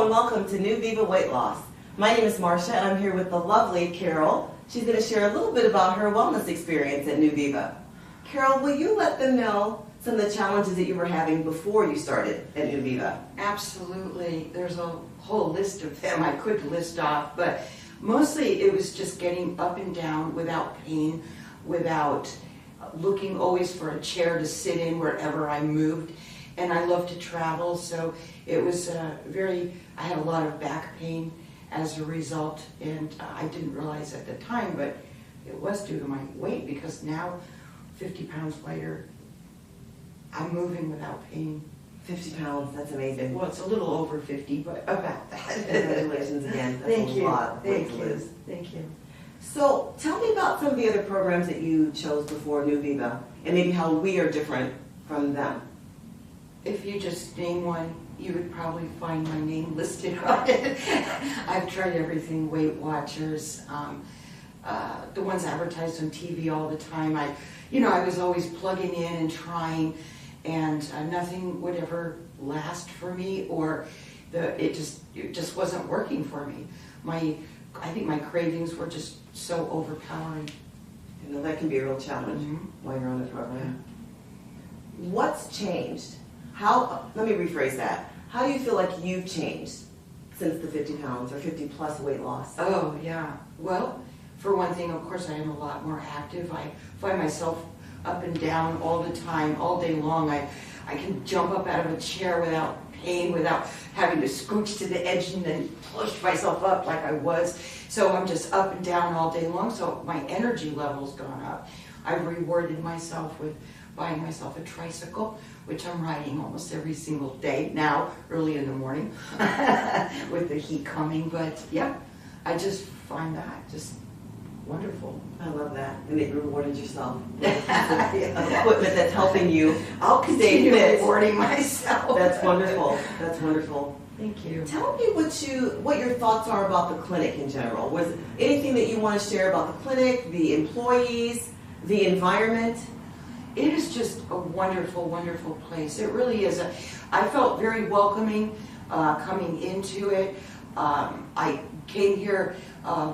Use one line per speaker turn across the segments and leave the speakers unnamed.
Hello and welcome to New Viva Weight Loss. My name is Marcia and I'm here with the lovely Carol. She's going to share a little bit about her wellness experience at New Viva. Carol, will you let them know some of the challenges that you were having before you started at New Viva?
Absolutely. There's a whole list of them I could list off, but mostly it was just getting up and down without pain, without looking always for a chair to sit in wherever I moved. And I love to travel, so it was I had a lot of back pain as a result, and I didn't realize at the time, but it was due to my weight, because now, 50 pounds lighter, I'm moving without pain.
50 pounds, that's amazing.
Well, it's a little over 50, but about that.
Congratulations again. That's
Thank
a
you.
lot of weight
Thank
to
you.
lose.
Thank you.
So tell me about some of the other programs that you chose before New Viva and maybe how we are different from them.
If you just name one, you would probably find my name listed on it. I've tried everything, Weight Watchers, the ones advertised on TV all the time. I was always plugging in and trying, and nothing would ever last for me, or it just wasn't working for me. I think my cravings were just so overpowering.
You know, that can be a real challenge while you're on the program. What's changed? Let me rephrase that. How do you feel like you've changed since the 50 pounds or 50 plus weight loss?
Oh, yeah. Well, for one thing, of course, I am a lot more active. I find myself up and down all the time, all day long. I can jump up out of a chair without pain, without having to scooch to the edge and then push myself up like I was. So I'm just up and down all day long, so my energy level's gone up. I've rewarded myself with buying myself a tricycle, which I'm riding almost every single day now, early in the morning, with the heat coming. But yeah, I just find that just wonderful.
I love that. And that you rewarded yourself with equipment that's helping you.
I'll continue rewarding myself.
That's wonderful. That's wonderful.
Thank you.
Tell me what your thoughts are about the clinic in general. Was anything that you want to share about the clinic, the employees, the environment?
It is just a wonderful, wonderful place. It really is. I felt very welcoming coming into it. I came here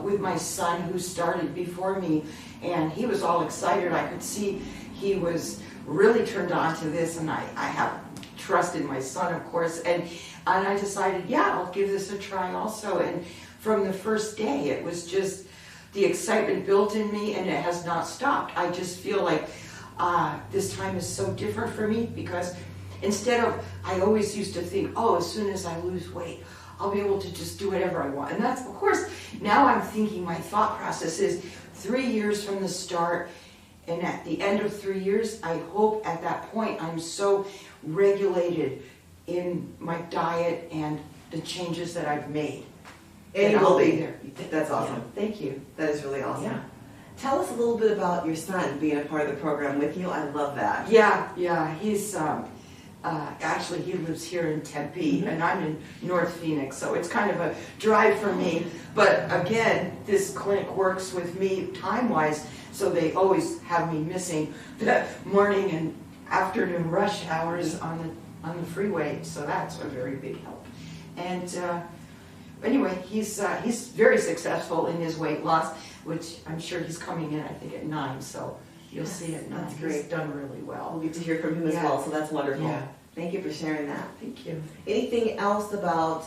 with my son, who started before me, and he was all excited. I could see he was really turned on to this, and I have trust in my son, of course, and I decided, yeah, I'll give this a try also. And from the first day, it was just the excitement built in me, and it has not stopped. I just feel like this time is so different for me, because instead of, I always used to think, oh, as soon as I lose weight, I'll be able to just do whatever I want. And that's, of course, now I'm thinking, my thought process is 3 years from the start, and at the end of 3 years, I hope at that point I'm so regulated in my diet and the changes that I've made.
And you will be
there.
That's awesome.
Yeah, thank you.
That is really awesome.
Yeah.
Tell us a little bit about your son being a part of the program with you. I love that.
Yeah, he's actually he lives here in Tempe, and I'm in North Phoenix, so it's kind of a drive for me. But again, this clinic works with me time-wise, so they always have me missing the morning and afternoon rush hours on the freeway, so that's a very big help. And anyway, he's very successful in his weight loss, which I'm sure he's coming in, I think, at 9, so you'll see it now.
That's great.
He's done really well.
We'll get to hear from him as well, so that's wonderful.
Yeah.
Thank you for sharing that.
Thank you.
Anything else about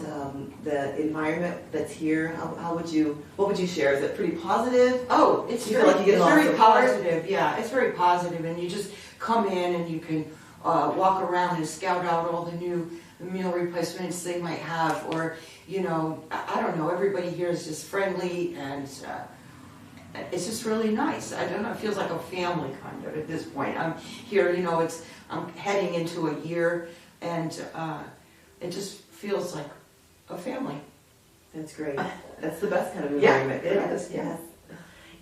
the environment that's here? What would you share? Is it pretty positive?
Oh, it's
You feel like you get
it's
lots
very
of support?
positive. Yeah, it's very positive, and you just come in and you can walk around and scout out all the new meal replacements they might have, or I don't know. Everybody here is just friendly, and it's just really nice. I don't know. It feels like a family kind of at this point. I'm here. I'm heading into a year, and it just feels like a family.
That's great. That's the best kind of environment.
Yeah, it is. Yeah.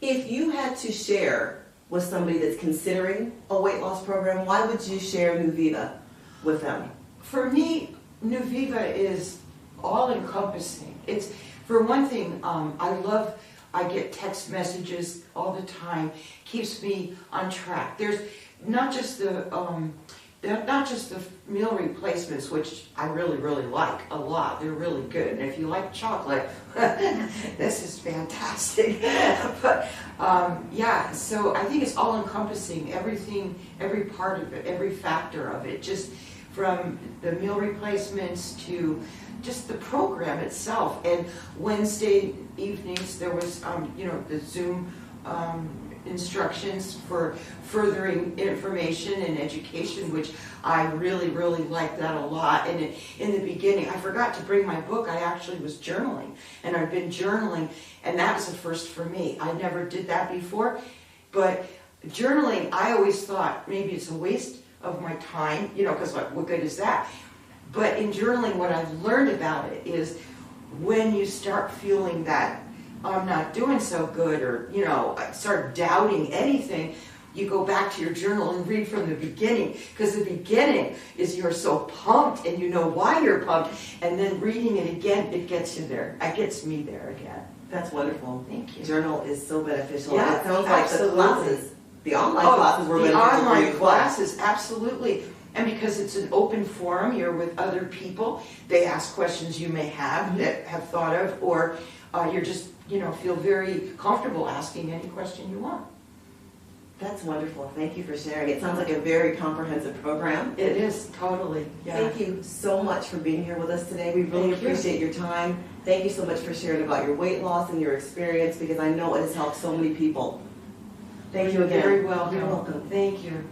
If you had to share with somebody that's considering a weight loss program, why would you share New Viva with them?
For me, New Viva is all-encompassing. It's, for one thing, I get text messages all the time, keeps me on track. There's not just the not just the meal replacements, which I really, really like a lot. They're really good. And if you like chocolate, this is fantastic. But yeah, so I think it's all encompassing, everything, every part of it, every factor of it, just from the meal replacements to just the program itself. And Wednesday evenings, there was, the Zoom instructions for furthering information and education, which I really, really liked that a lot. And in the beginning, I forgot to bring my book. I actually was journaling, and I've been journaling, and that was a first for me. I never did that before, but journaling, I always thought maybe it's a waste of my time, because what good is that? But in journaling, what I've learned about it is when you start feeling that I'm not doing so good, or, I start doubting anything, you go back to your journal and read from the beginning, because the beginning is you're so pumped and you know why you're pumped, and then reading it again, it gets you there. It gets me there again.
That's wonderful.
Thank you.
Journal is so beneficial.
Yeah,
It sounds like
absolutely.
the classes, the online classes were
the
beneficial for you
online
as well.
classes, absolutely. And because it's an open forum, you're with other people, they ask questions you may have that have thought of, or you're just, feel very comfortable asking any question you want.
That's wonderful. Thank you for sharing. It sounds like a very comprehensive program.
It is, totally. Yeah.
Thank you so much for being here with us today. We really
Thank you.
appreciate your time. Thank you so much for sharing about your weight loss and your experience, because I know it has helped so many people. Thank you
You're
again.
very welcome.
You're welcome.
Thank you.